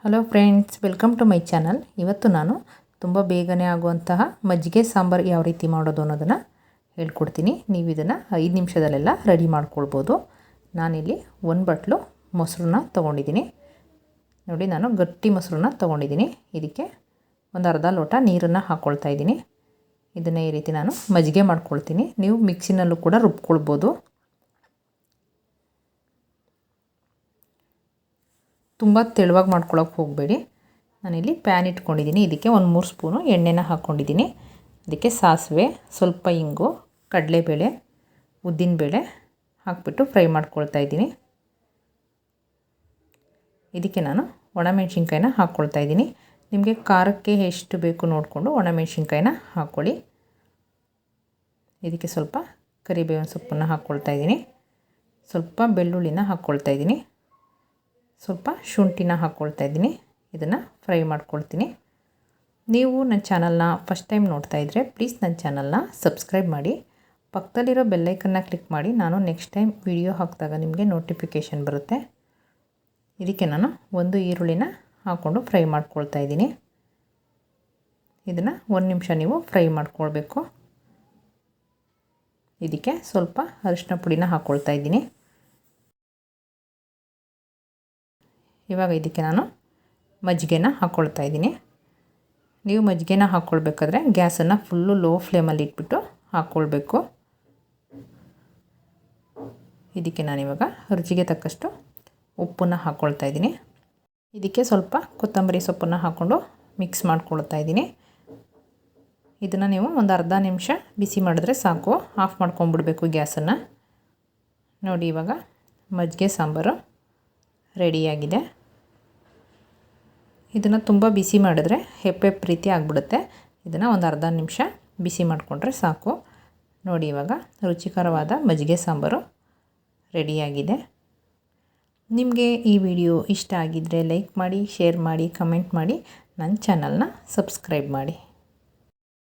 Hello friends, welcome to my channel. ಇವತ್ತು ನಾನು ತುಂಬ ಬೇಗನೆ ಆಗುವಂತಹ ಮಜ್ಜಿಗೆ ಸಾಂಬಾರು ಯಾವ ರೀತಿ ಮಾಡೋದು ಅನ್ನೋದನ್ನು ಹೇಳ್ಕೊಡ್ತೀನಿ. ನೀವು ಇದನ್ನು 5 ನಿಮಿಷದಲ್ಲೆಲ್ಲ ರೆಡಿ ಮಾಡ್ಕೊಳ್ಬೋದು. ನಾನಿಲ್ಲಿ 1 ಬಟ್ಲು ಮೊಸರನ್ನ ತೊಗೊಂಡಿದ್ದೀನಿ. ನೋಡಿ, ನಾನು ಗಟ್ಟಿ ಮೊಸರನ್ನ ತೊಗೊಂಡಿದ್ದೀನಿ. ಇದಕ್ಕೆ ಒಂದು ಅರ್ಧ ಲೋಟ ನೀರನ್ನು ಹಾಕ್ಕೊಳ್ತಾ ಇದ್ದೀನಿ. ಇದನ್ನು ಈ ರೀತಿ ನಾನು ಮಜ್ಜಿಗೆ ಮಾಡ್ಕೊಳ್ತೀನಿ. ನೀವು ಮಿಕ್ಸಿನಲ್ಲೂ ಕೂಡ ರುಬ್ಕೊಳ್ಬೋದು. ತುಂಬ ತೆಳುವಾಗಿ ಮಾಡ್ಕೊಳ್ಳೋಕೆ ಹೋಗಬೇಡಿ. ನಾನಿಲ್ಲಿ ಪ್ಯಾನ್ ಇಟ್ಕೊಂಡಿದ್ದೀನಿ. ಇದಕ್ಕೆ ಒಂದು 3 ಸ್ಪೂನು ಎಣ್ಣೆನ ಹಾಕ್ಕೊಂಡಿದ್ದೀನಿ. ಅದಕ್ಕೆ ಸಾಸಿವೆ, ಸ್ವಲ್ಪ ಇಂಗು, ಕಡಲೆಬೇಳೆ, ಉದ್ದಿನಬೇಳೆ ಹಾಕಿಬಿಟ್ಟು ಫ್ರೈ ಮಾಡ್ಕೊಳ್ತಾ ಇದ್ದೀನಿ. ಇದಕ್ಕೆ ನಾನು ಒಣಮೆಣಸಿನ್ಕಾಯಿನ ಹಾಕ್ಕೊಳ್ತಾ ಇದ್ದೀನಿ. ನಿಮಗೆ ಖಾರಕ್ಕೆ ಎಷ್ಟು ಬೇಕು ನೋಡಿಕೊಂಡು ಒಣಮೆಣಸಿನ್ಕಾಯಿನ ಹಾಕ್ಕೊಳ್ಳಿ. ಇದಕ್ಕೆ ಸ್ವಲ್ಪ ಕರಿಬೇವಿನ ಸೊಪ್ಪನ್ನು ಹಾಕ್ಕೊಳ್ತಾ ಇದ್ದೀನಿ. ಸ್ವಲ್ಪ ಬೆಳ್ಳುಳ್ಳಿನ ಹಾಕ್ಕೊಳ್ತಾ ಇದ್ದೀನಿ. ಸ್ವಲ್ಪ ಶುಂಠಿನ ಹಾಕ್ಕೊಳ್ತಾ ಇದ್ದೀನಿ. ಇದನ್ನು ಫ್ರೈ ಮಾಡ್ಕೊಳ್ತೀನಿ. ನೀವು ನನ್ನ ಚಾನಲ್ನ ಫಸ್ಟ್ ಟೈಮ್ ನೋಡ್ತಾ ಇದ್ದರೆ ಪ್ಲೀಸ್ ನನ್ನ ಚಾನಲ್ನ ಸಬ್ಸ್ಕ್ರೈಬ್ ಮಾಡಿ. ಪಕ್ಕದಲ್ಲಿರೋ ಬೆಲ್ಲೈಕನ್ನ ಕ್ಲಿಕ್ ಮಾಡಿ. ನಾನು ನೆಕ್ಸ್ಟ್ ಟೈಮ್ ವಿಡಿಯೋ ಹಾಕಿದಾಗ ನಿಮಗೆ ನೋಟಿಫಿಕೇಷನ್ ಬರುತ್ತೆ. ಇದಕ್ಕೆ ನಾನು 1 ಈರುಳ್ಳಿನ ಹಾಕ್ಕೊಂಡು ಫ್ರೈ ಮಾಡ್ಕೊಳ್ತಾ ಇದ್ದೀನಿ. ಇದನ್ನು 1 ನಿಮಿಷ ನೀವು ಫ್ರೈ ಮಾಡ್ಕೊಳ್ಬೇಕು. ಇದಕ್ಕೆ ಸ್ವಲ್ಪ ಅರಿಶಿನ ಪುಡಿನ ಹಾಕ್ಕೊಳ್ತಾ ಇದ್ದೀನಿ. ಇವಾಗ ಇದಕ್ಕೆ ನಾನು ಮಜ್ಜಿಗೆನ ಹಾಕ್ಕೊಳ್ತಾ ಇದ್ದೀನಿ. ನೀವು ಮಜ್ಜಿಗೆನ ಹಾಕ್ಕೊಳ್ಬೇಕಾದ್ರೆ ಗ್ಯಾಸನ್ನು ಫುಲ್ಲು ಲೋ ಫ್ಲೇಮಲ್ಲಿ ಇಟ್ಬಿಟ್ಟು ಹಾಕ್ಕೊಳ್ಬೇಕು. ಇದಕ್ಕೆ ನಾನಿವಾಗ ರುಚಿಗೆ ತಕ್ಕಷ್ಟು ಉಪ್ಪನ್ನು ಹಾಕ್ಕೊಳ್ತಾ ಇದ್ದೀನಿ. ಇದಕ್ಕೆ ಸ್ವಲ್ಪ ಕೊತ್ತಂಬರಿ ಸೊಪ್ಪನ್ನು ಹಾಕ್ಕೊಂಡು ಮಿಕ್ಸ್ ಮಾಡ್ಕೊಳ್ತಾ ಇದ್ದೀನಿ. ಇದನ್ನು ನೀವು ಒಂದು ಅರ್ಧ ನಿಮಿಷ ಬಿಸಿ ಮಾಡಿದ್ರೆ ಸಾಕು. ಆಫ್ ಮಾಡ್ಕೊಂಬಿಡ್ಬೇಕು ಗ್ಯಾಸನ್ನು. ನೋಡಿ, ಇವಾಗ ಮಜ್ಜಿಗೆ ಸಾಂಬಾರು ರೆಡಿಯಾಗಿದೆ. ಇದನ್ನು ತುಂಬ ಬಿಸಿ ಮಾಡಿದ್ರೆ ಹೆಪ್ಪೆ ರೀತಿ ಆಗಿಬಿಡುತ್ತೆ. ಇದನ್ನು ಒಂದು ಅರ್ಧ ನಿಮಿಷ ಬಿಸಿ ಮಾಡಿಕೊಂಡ್ರೆ ಸಾಕು. ನೋಡಿ, ಇವಾಗ ರುಚಿಕರವಾದ ಮಜ್ಜಿಗೆ ಸಾಂಬಾರು ರೆಡಿಯಾಗಿದೆ. ನಿಮಗೆ ಈ ವಿಡಿಯೋ ಇಷ್ಟ ಆಗಿದ್ದರೆ ಲೈಕ್ ಮಾಡಿ, ಶೇರ್ ಮಾಡಿ, ಕಮೆಂಟ್ ಮಾಡಿ, ನನ್ನ ಚಾನಲ್ನ ಸಬ್ಸ್ಕ್ರೈಬ್ ಮಾಡಿ.